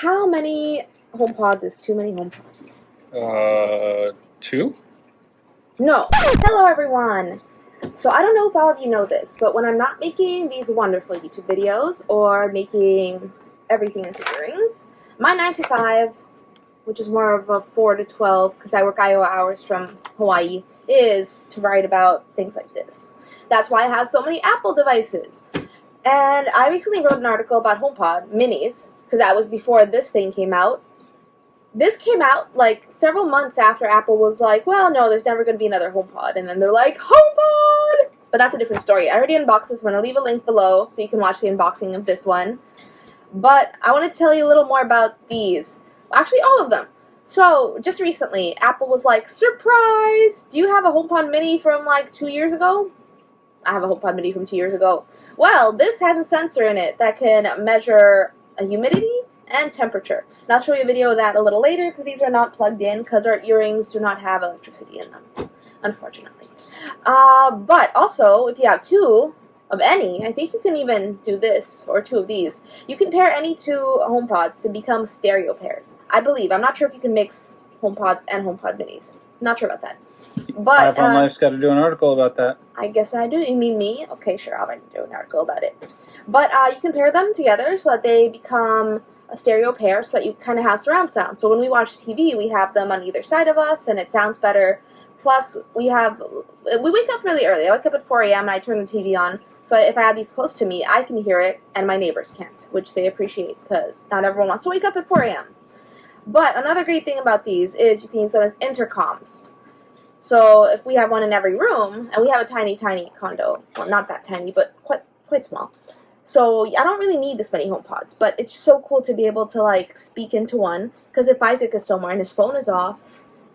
How many HomePods is too many HomePods? 2? No. Hello, everyone. So I don't know if all of you know this, but when I'm not making these wonderful YouTube videos or making everything into earrings, my 9 to 5, which is more of a 4 to 12, because I work Iowa hours from Hawaii, is to write about things like this. That's why I have so many Apple devices. And I recently wrote an article about HomePod minis, because that was before this thing came out. This came out like several months after Apple was like, well, no, there's never going to be another HomePod. And then they're like, HomePod! But that's a different story. I already unboxed this one. I'll leave a link below so you can watch the unboxing of this one. But I want to tell you a little more about these. Actually, all of them. So, just recently, Apple was like, surprise! Do you have a HomePod mini from like 2 years ago? I have a HomePod mini from 2 years ago. Well, this has a sensor in it that can measure humidity and temperature. And I'll show you a video of that a little later because these are not plugged in because our earrings do not have electricity in them, unfortunately. But also, if you have two of any, I think you can even do this, or two of these. You can pair any two HomePods to become stereo pairs. I believe. I'm not sure if you can mix HomePods and HomePod minis. Not sure about that. But iPhone Life's got to do an article about that. I guess I do. You mean me? Okay, sure. I'll do an article about it. But you can pair them together so that they become a stereo pair so that you kind of have surround sound. So when we watch TV, we have them on either side of us and it sounds better. Plus, we wake up really early. I wake up at 4 a.m. and I turn the TV on. So if I have these close to me, I can hear it and my neighbors can't, which they appreciate because not everyone wants to wake up at 4 a.m. But another great thing about these is you can use them as intercoms. So if we have one in every room, and we have a tiny, tiny condo, well, not that tiny, but quite small. So I don't really need this many HomePods, but it's so cool to be able to like speak into one, because if Isaac is somewhere and his phone is off,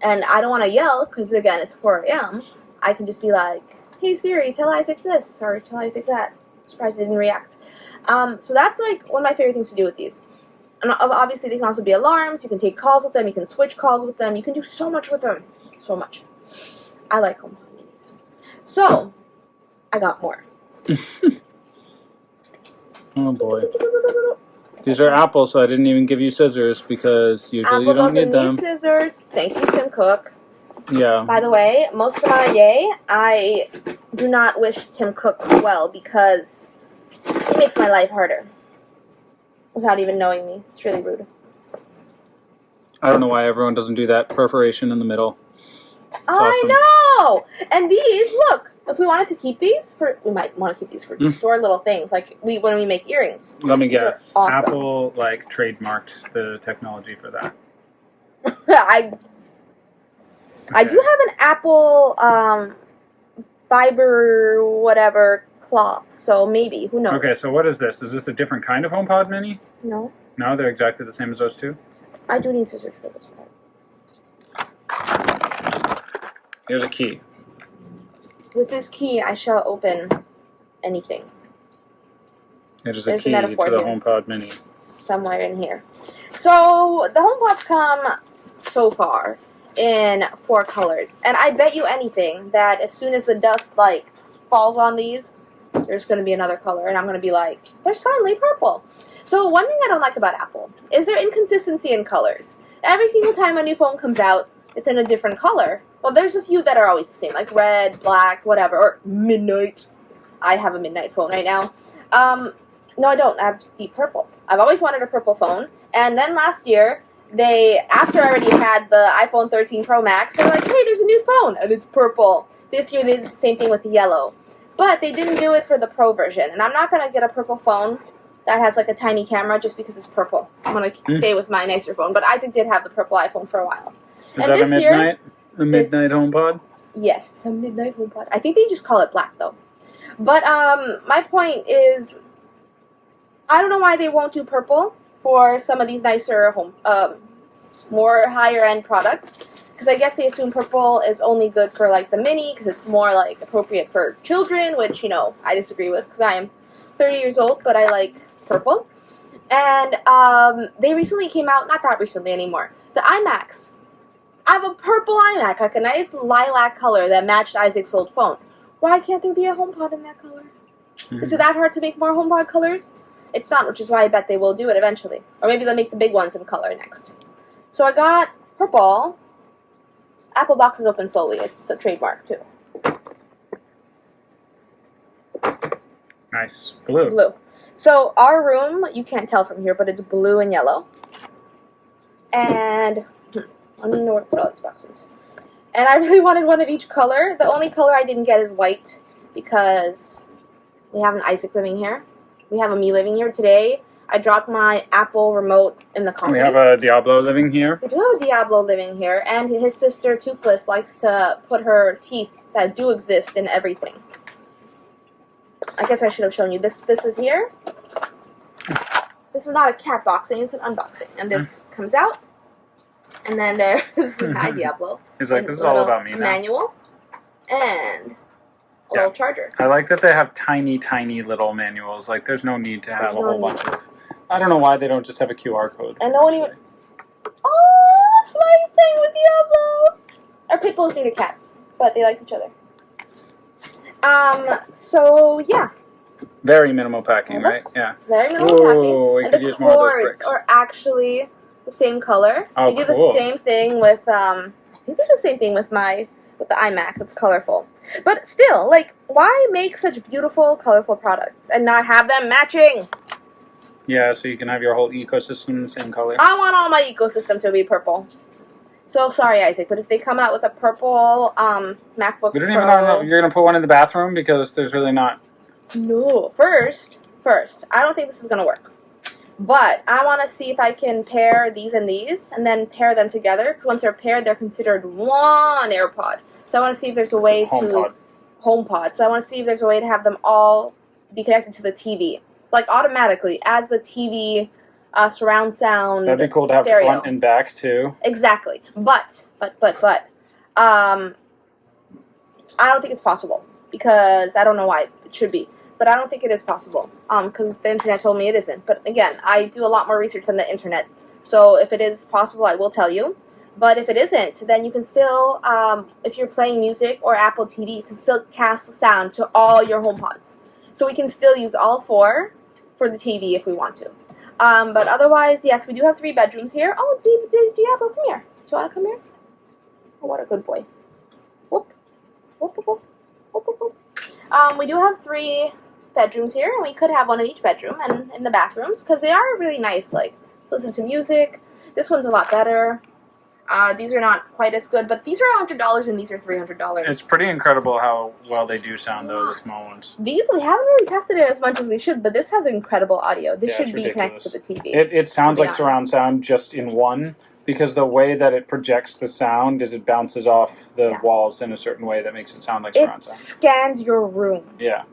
and I don't want to yell, because again, it's 4 a.m., I can just be like, hey Siri, tell Isaac this, or tell Isaac that. I'm surprised he didn't react. So that's like one of my favorite things to do with these. And obviously they can also be alarms, you can take calls with them, you can switch calls with them, you can do so much with them. So much. I like HomePod minis. So, I got more. Oh boy. These are Apple, so I didn't even give you scissors because usually you don't need them. Apple doesn't need scissors. Thank you, Tim Cook. Yeah. By the way, most of my day, I do not wish Tim Cook well because he makes my life harder. Without even knowing me. It's really rude. I don't know why everyone doesn't do that perforation in the middle. I know! And these, look, if we wanted to keep these, we might want to keep these for store little things, like when we make earrings. Let me guess. Awesome. Apple, like, trademarked the technology for that. I do have an Apple fiber whatever cloth, so maybe, who knows? Okay, so what is this? Is this a different kind of HomePod mini? No. No, they're exactly the same as those two? I do need scissors for this part. Here's a key. With this key, I shall open anything. There's a key to the here. HomePod mini. Somewhere in here. So, the HomePods come so far in 4 colors. And I bet you anything that as soon as the dust, like, falls on these, there's going to be another color. And I'm going to be like, there's finally purple. So, one thing I don't like about Apple is their inconsistency in colors. Every single time a new phone comes out, it's in a different color. Well, there's a few that are always the same, like red, black, whatever, or midnight. I have a midnight phone right now. No, I don't. I have deep purple. I've always wanted a purple phone. And then last year, after I already had the iPhone 13 Pro Max, they were like, hey, there's a new phone, and it's purple. This year, they did the same thing with the yellow. But they didn't do it for the Pro version. And I'm not going to get a purple phone that has like a tiny camera just because it's purple. I'm going to stay with my nicer phone. But Isaac did have the purple iPhone for a while. Is that a midnight? A midnight HomePod? Yes, a midnight HomePod. I think they just call it black, though. But my point is, I don't know why they won't do purple for some of these nicer, more higher-end products. Because I guess they assume purple is only good for, like, the mini, because it's more, like, appropriate for children, which, you know, I disagree with, because I am 30 years old, but I like purple. And they recently came out, not that recently anymore, the iMacs. I have a purple iMac, like a nice lilac color that matched Isaac's old phone. Why can't there be a HomePod in that color? Is it that hard to make more HomePod colors? It's not, which is why I bet they will do it eventually. Or maybe they'll make the big ones in color next. So I got purple. Apple boxes open slowly. It's a trademark, too. Nice. Blue. Blue. So our room, you can't tell from here, but it's blue and yellow. And I don't know where to put all these boxes. And I really wanted one of each color. The only color I didn't get is white because we have an Isaac living here. We have a me living here today. I dropped my Apple remote in the concrete. We have a Diablo living here. We do have a Diablo living here, and his sister, Toothless, likes to put her teeth that do exist in everything. I guess I should have shown you. This is here. This is not a cat boxing, it's an unboxing. And this comes out. And then there's my Diablo. He's like, this is all about me now. Manual. And a little charger. I like that they have tiny, tiny little manuals. Like, there's no need to have a whole bunch of... I don't know why they don't just have a QR code. And no one even... Oh, Smiley's playing with Diablo! Our pit bulls do to cats, but they like each other. So, yeah. Very minimal packing, right? Yeah. Very minimal packing. We And could the use more of those cords bricks. are actually the same color. Oh, they do cool. the same thing with, I think they do the same thing with the iMac. It's colorful. But still, like, why make such beautiful, colorful products and not have them matching? Yeah, so you can have your whole ecosystem in the same color. I want all my ecosystem to be purple. So sorry, Isaac, but if they come out with a purple MacBook We don't Pro... even know you're going to put one in the bathroom because there's really not... No. First, I don't think this is going to work. But I want to see if I can pair these and these and then pair them together. Because once they're paired, they're considered one AirPod. So I want to see if there's a way to... HomePod. So I want to see if there's a way to have them all be connected to the TV. Like automatically, as the TV surround sound That'd be cool to have stereo. front and back, too. Exactly. But, I don't think it's possible. Because I don't know why it should be. But I don't think it is possible. Because the internet told me it isn't. But again, I do a lot more research than the internet. So if it is possible, I will tell you. But if it isn't, then you can still, if you're playing music or Apple TV, you can still cast the sound to all your HomePods. So we can still use all four for the TV if we want to. But otherwise, yes, we do have 3 bedrooms here. Oh, Diablo, come here. Do you want to come here? Oh, what a good boy. Whoop. Whoop, whoop, whoop. Whoop, whoop, whoop. We do have 3 bedrooms here, and we could have one in each bedroom and in the bathrooms, because they are really nice, like, listen to music. This one's a lot better. These are not quite as good, but these are $100 and these are $300. It's pretty incredible how well they do sound, though, the small ones. These, we haven't really tested it as much as we should, but this has incredible audio. This should be ridiculous. connected to the TV. It sounds like surround sound just in one, because the way that it projects the sound is it bounces off the walls in a certain way that makes it sound like surround sound. It scans your room. Yeah.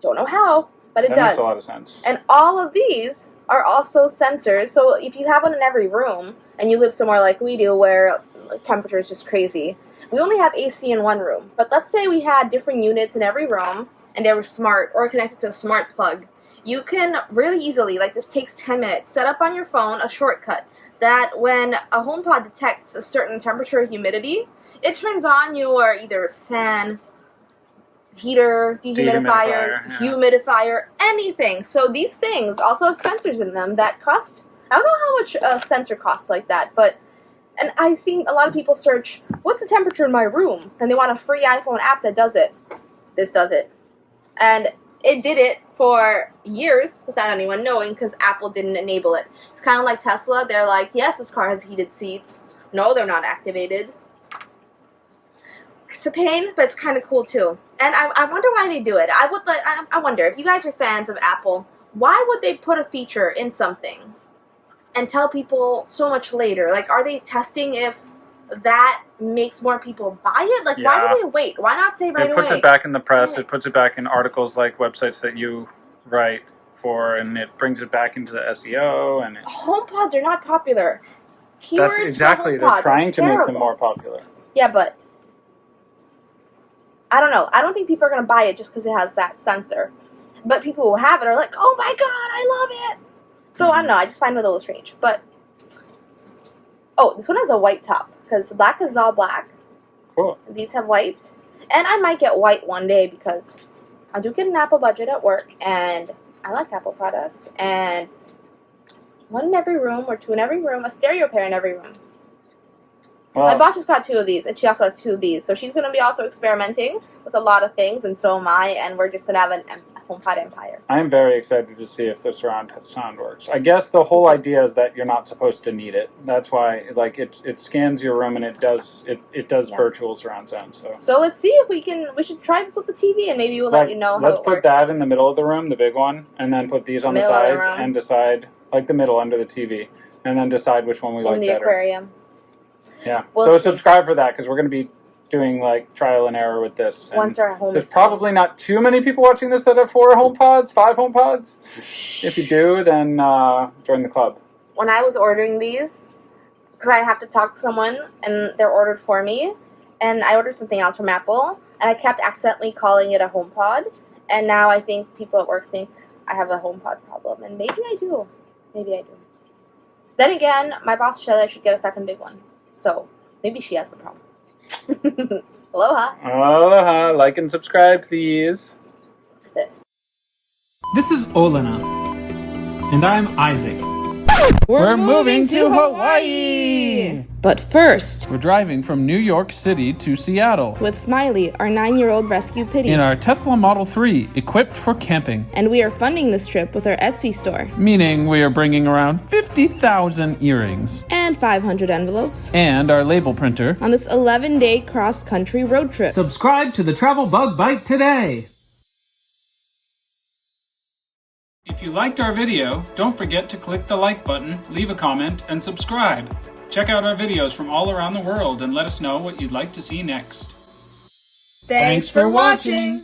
Don't know how, but it does. That makes a lot of sense. And all of these are also sensors, so if you have one in every room, and you live somewhere like we do where temperature is just crazy, we only have AC in one room. But let's say we had different units in every room, and they were smart, or connected to a smart plug. You can really easily, like this takes 10 minutes, set up on your phone a shortcut that when a HomePod detects a certain temperature or humidity, it turns on your either fan, heater, dehumidifier, humidifier, anything. So these things also have sensors in them that cost, I don't know how much a sensor costs like that, but, and I've seen a lot of people search, what's the temperature in my room? And they want a free iPhone app that does it. This does it. And it did it for years without anyone knowing because Apple didn't enable it. It's kind of like Tesla. They're like, yes, this car has heated seats. No, they're not activated. It's a pain, but it's kind of cool too. And I wonder why they do it. I wonder, if you guys are fans of Apple, why would they put a feature in something and tell people so much later? Like, are they testing if that makes more people buy it? Like, why do they wait? Why not say right away? It puts it back in the press. It puts it back in articles like websites that you write for, and it brings it back into the SEO. And HomePods are not popular. Keywords that's exactly. They're trying to make them more popular. Yeah, but I don't know. I don't think people are going to buy it just because it has that sensor. But people who have it are like, oh my god, I love it! So, I don't know. I just find it a little strange. But, oh, this one has a white top. Because the black is all black. Cool. These have white. And I might get white one day because I do get an Apple budget at work. And I like Apple products. And 1 in every room, or 2 in every room, a stereo pair in every room. Well, my boss just got 2 of these, and she also has 2 of these. So she's going to be also experimenting with a lot of things, and so am I, and we're just going to have a HomePod empire. I am very excited to see if the surround sound works. I guess the whole idea is that you're not supposed to need it. That's why, like, it scans your room and it does virtual surround sound. So let's see if we should try this with the TV, and maybe we'll let you know how it works. Let's put that in the middle of the room, the big one, and then put these on the sides and decide, like the middle under the TV, and then decide which one we like better. In the aquarium. Yeah. So subscribe for that, because we're going to be doing like trial and error with this. And once our home there's probably not too many people watching this that have 4 HomePods, 5 HomePods. If you do, then join the club. When I was ordering these, because I have to talk to someone and they're ordered for me, and I ordered something else from Apple, and I kept accidentally calling it a HomePod, and now I think people at work think I have a HomePod problem, and maybe I do. Maybe I do. Then again, my boss said I should get a second big one, so maybe she has the problem. Aloha. Aloha. Like and subscribe, please. Look at this. This is Olena. And I'm Isaac. We're moving to Hawaii! But first, We're driving from New York City to Seattle with Smiley, our 9-year-old rescue pitty. in our Tesla Model 3, equipped for camping. And we are funding this trip with our Etsy store. Meaning we are bringing around 50,000 earrings. And 500 envelopes. And our label printer. On this 11-day cross-country road trip. Subscribe to the Travel Bug Bite today! If you liked our video, don't forget to click the like button, leave a comment, and subscribe. Check out our videos from all around the world and let us know what you'd like to see next. Thanks for watching!